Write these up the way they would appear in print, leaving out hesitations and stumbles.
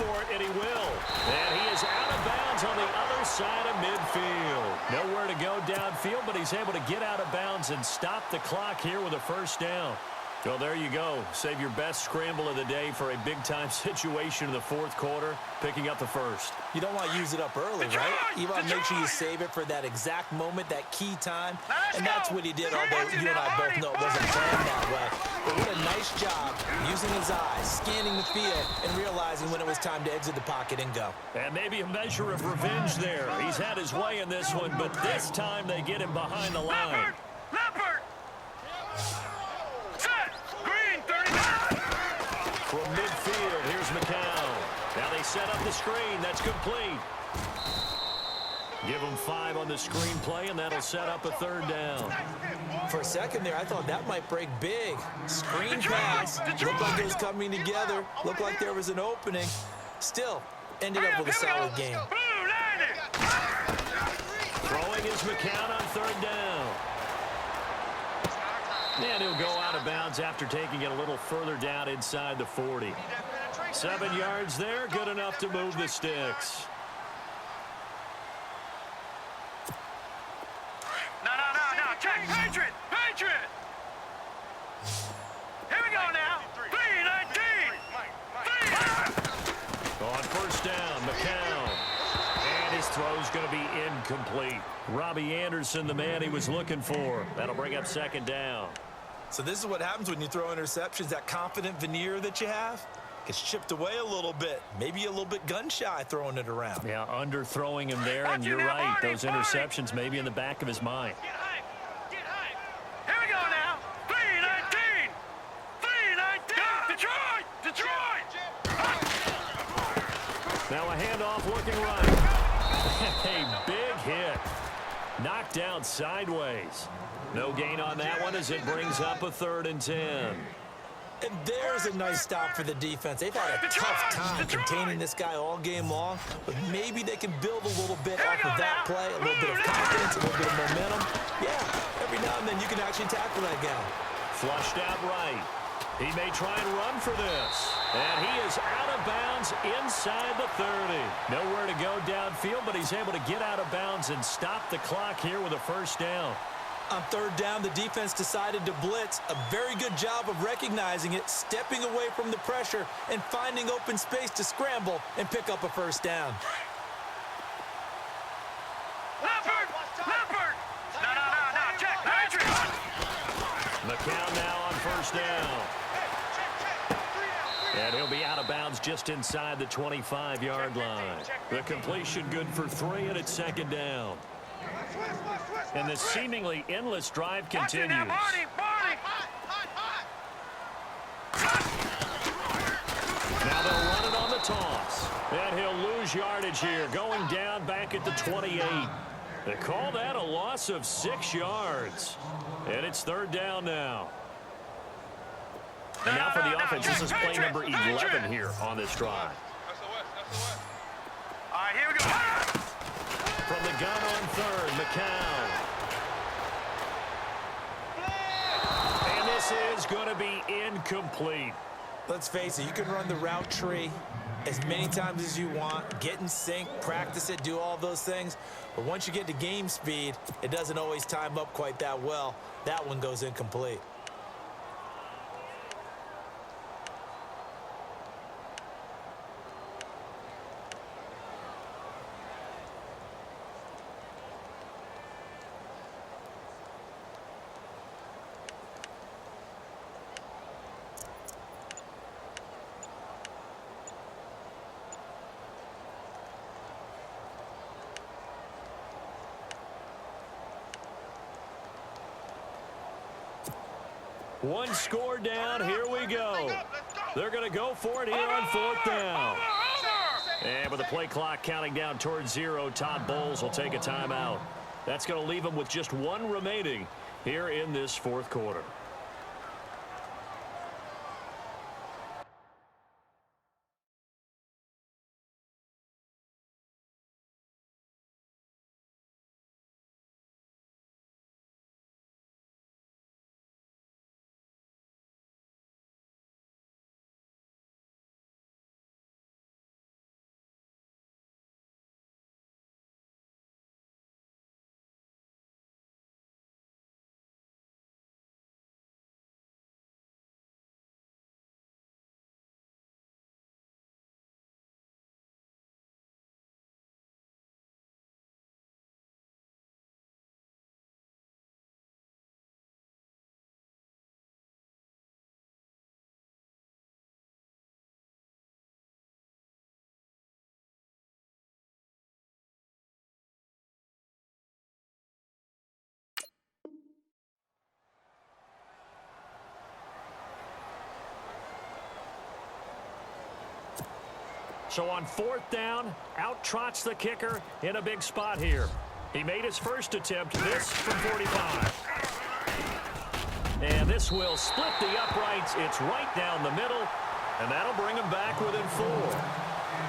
for it, and he will. And he is out of bounds on the other side of midfield. Nowhere to go downfield, but he's able to get out of bounds and stop the clock here with a first down. Well, there you go. Save your best scramble of the day for a big-time situation in the fourth quarter, picking up the first. You don't want to use it up early, right? You want to make sure you save it for that exact moment, that key time. And that's what he did, although you and I both know it wasn't planned that way. But what a nice job using his eyes, scanning the field, and realizing when it was time to exit the pocket and go. And maybe a measure of revenge there. He's had his way in this one, but this time they get him behind the line. From midfield, here's McCown. Now they set up the screen. That's complete. Give him 5 on the screen play, and that'll set up a third down. For a second there, I thought that might break big. Screen pass. Looked like it was coming together. Looked like there was an opening. Still, ended up with a solid game. Throwing is McCown on third down. And he'll go out of bounds after taking it a little further down inside the 40. 7 yards there, good enough to move the sticks. No. Check. Patriot. Here we go now. 3-19. On first down, McCown. And his throw's going to be incomplete. Robbie Anderson, the man he was looking for. That'll bring up second down. So this is what happens when you throw interceptions. That confident veneer that you have gets chipped away a little bit. Maybe a little bit gun-shy throwing it around. Yeah, underthrowing him there, and you're right. Those interceptions may be in the back of his mind. Get hype. Here we go now. 3-19. Detroit. Now a handoff looking right. A big hit. Knocked down sideways. No gain on that one as it brings up a 3rd and 10. And there's a nice stop for the defense. They've had a tough time containing this guy all game long, but maybe they can build a little bit off of that play, a little bit of confidence, a little bit of momentum. Yeah, every now and then you can actually tackle that guy. Flushed out right. He may try and run for this. And he is out of bounds inside the 30. Nowhere to go downfield, but he's able to get out of bounds and stop the clock here with a first down. On third down, the defense decided to blitz. A very good job of recognizing it, stepping away from the pressure, and finding open space to scramble and pick up a first down. Leopard. No. Check. Patriot. McCown now on first down. And he'll be out of bounds just inside the 25-yard line. The completion good for 3, and it's second down. And the seemingly endless drive continues. Now they'll run it on the toss. And he'll lose yardage here, going down back at the 28. They call that a loss of 6 yards. And it's third down now. And now for the offense, this is play number 11 here on this drive. All right, here we go. From the gun on third, McCown. And this is going to be incomplete. Let's face it, you can run the route tree as many times as you want, get in sync, practice it, do all those things. But once you get to game speed, it doesn't always time up quite that well. That one goes incomplete. One score down. Here we go. They're going to go for it here on fourth down. And with the play clock counting down towards 0, Todd Bowles will take a timeout. That's going to leave him with just 1 remaining here in this fourth quarter. So on 4th down, out trots the kicker in a big spot here. He made his first attempt, this from 45. And this will split the uprights. It's right down the middle, and that'll bring him back within 4.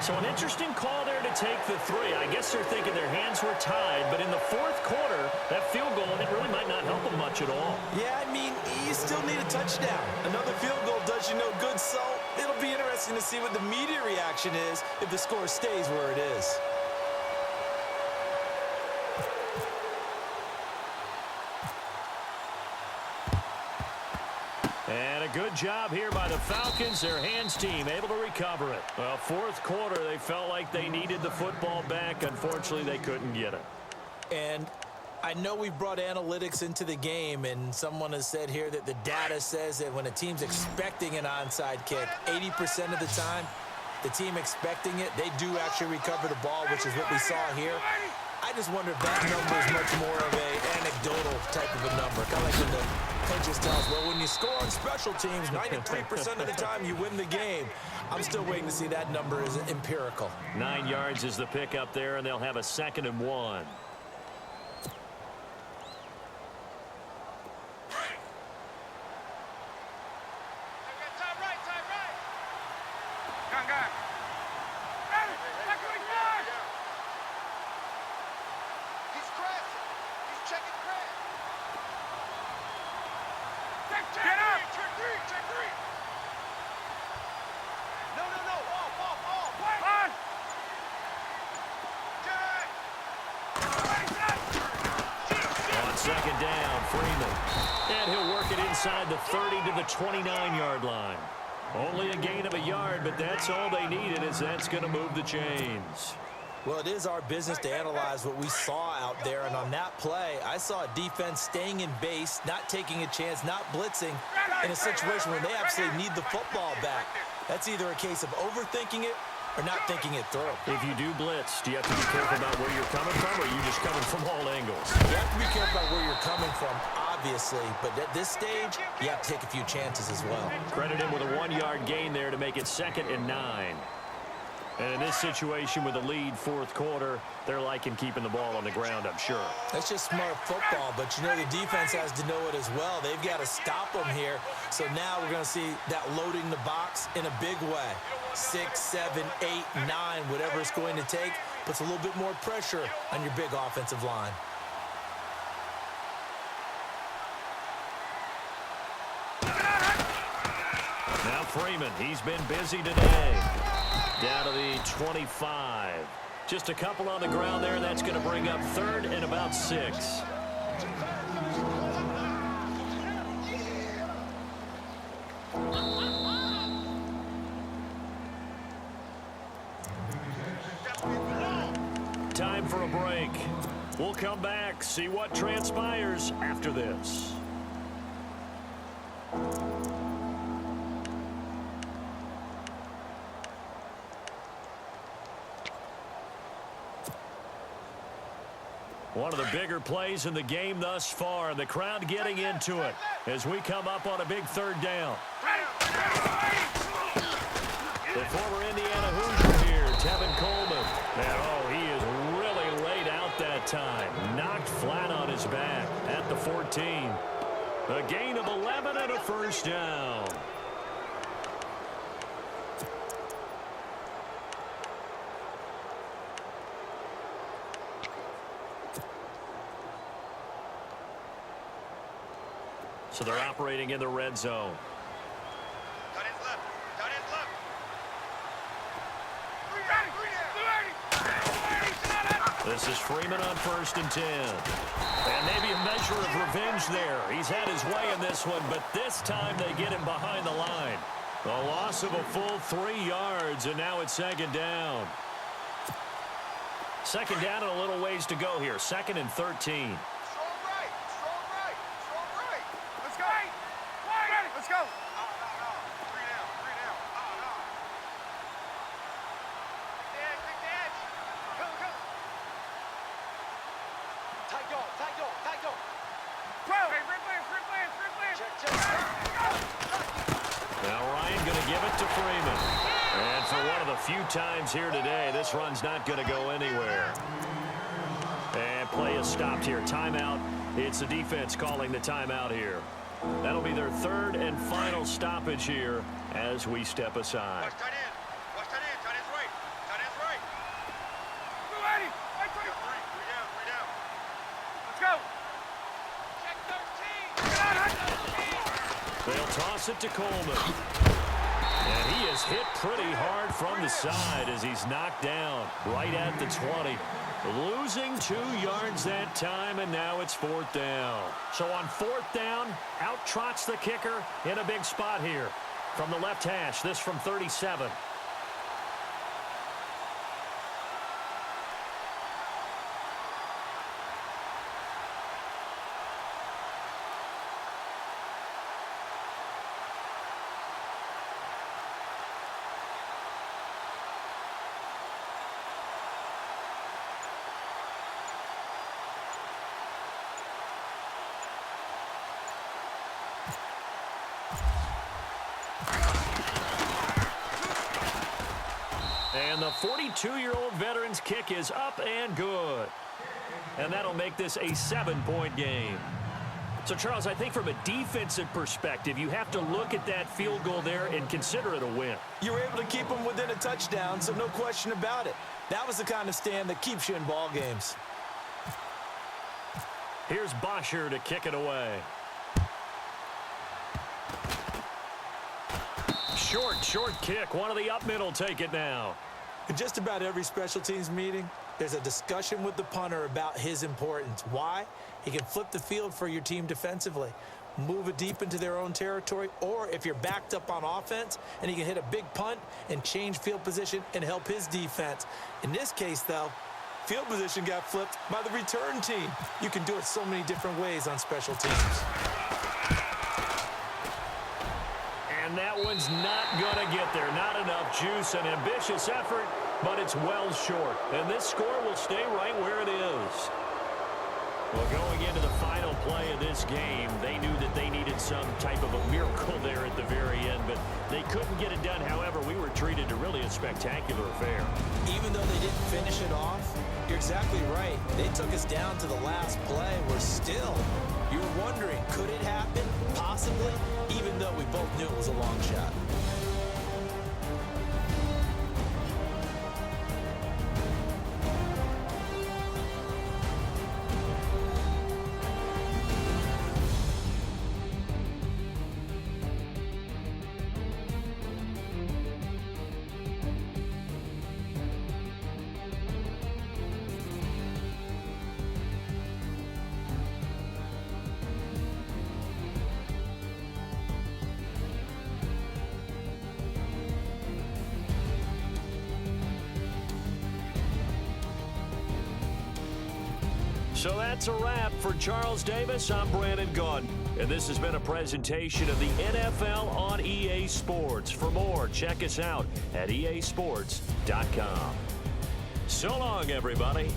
So an interesting call there to take the 3. I guess they're thinking their hands were tied, but in the 4th quarter, that field goal, it really might not help them much at all. Yeah, I mean, you still need a touchdown. Another field goal does you no good, so it'll be interesting to see what the media reaction is if the score stays where it is. And a good job here by the Falcons, their hands team, able to recover it. Well, 4th quarter, they felt like they needed the football back. Unfortunately, they couldn't get it. And I know we brought analytics into the game, and someone has said here that the data says that when a team's expecting an onside kick, 80% of the time, the team expecting it, they do actually recover the ball, which is what we saw here. I just wonder if that number is much more of an anecdotal type of a number. Kind of like when the coaches tell us, well, when you score on special teams, 93% of the time you win the game. I'm still waiting to see that number is empirical. 9 yards is the pickup there, and they'll have a 2nd and 1. Second down, Freeman. And he'll work it inside the 30 to the 29-yard line. Only a gain of a yard, but that's all they needed, as that's going to move the chains. Well, it is our business to analyze what we saw out there, and on that play, I saw a defense staying in base, not taking a chance, not blitzing, in a situation where they absolutely need the football back. That's either a case of overthinking it or not thinking it through. If you do blitz, do you have to be careful about where you're coming from, or are you just coming from all angles? You have to be careful about where you're coming from, obviously, but at this stage, you have to take a few chances as well. Credit him with a 1-yard gain there to make it 2nd and 9. And in this situation with a lead 4th quarter, they're liking keeping the ball on the ground, I'm sure. That's just smart football, but you know the defense has to know it as well. They've got to stop them here. So now we're going to see that loading the box in a big way. 6, 7, 8, 9, whatever it's going to take, puts a little bit more pressure on your big offensive line. Now Freeman, he's been busy today. Down to the 25. Just a couple on the ground there. That's going to bring up 3rd and about 6. Time for a break. We'll come back, see what transpires after this. One of the bigger plays in the game thus far. The crowd getting into it as we come up on a big 3rd down. The former Indiana Hoosier here, Tevin Coleman. And oh, he is really laid out that time. Knocked flat on his back at the 14. A gain of 11 and a 1st down. So they're operating in the red zone. This is Freeman on 1st and 10. And maybe a measure of revenge there. He's had his way in this one, but this time they get him behind the line. A loss of a full 3 yards, and now it's 2nd down. 2nd down and a little ways to go here. 2nd and 13. Let's go. Now Ryan going to give it to Freeman. And for one of the few times here today, this run's not going to go anywhere. And play is stopped here. Timeout. It's the defense calling the timeout here. That'll be their third and final stoppage here as we step aside. Watch tight end. Watch tight end. Tight end's right. Tight end's right. Go, Eddie. Right, three down. Let's go. Check 13. They'll toss it to Coleman. And he is hit pretty hard from the side as he's knocked down right at the 20. Losing 2 yards that time, and now it's 4th down. So on 4th down, out trots the kicker in a big spot here. From the left hash, this from 37. And the 42-year-old veteran's kick is up and good. And that'll make this a 7-point game. So, Charles, I think from a defensive perspective, you have to look at that field goal there and consider it a win. You were able to keep them within a touchdown, so no question about it. That was the kind of stand that keeps you in ball games. Here's Bosher to kick it away. Short kick. One of the up middle take it now. In just about every special teams meeting, there's a discussion with the punter about his importance. Why? He can flip the field for your team defensively, move it deep into their own territory, or if you're backed up on offense, and he can hit a big punt and change field position and help his defense. In this case, though, field position got flipped by the return team. You can do it so many different ways on special teams. And that one's not going to get there. Not enough juice. An ambitious effort, but it's well short. And this score will stay right where it is. Well, going into the final play of this game, they knew that they needed some type of a miracle there at the very end, but they couldn't get it done. However, we were treated to really a spectacular affair. Even though they didn't finish it off, you're exactly right. They took us down to the last play. We're still, you're wondering, could it happen? Possibly, even though we both knew it was a long shot. So that's a wrap for Charles Davis. I'm Brandon Gaudin, and this has been a presentation of the NFL on EA Sports. For more, check us out at easports.com. So long, everybody.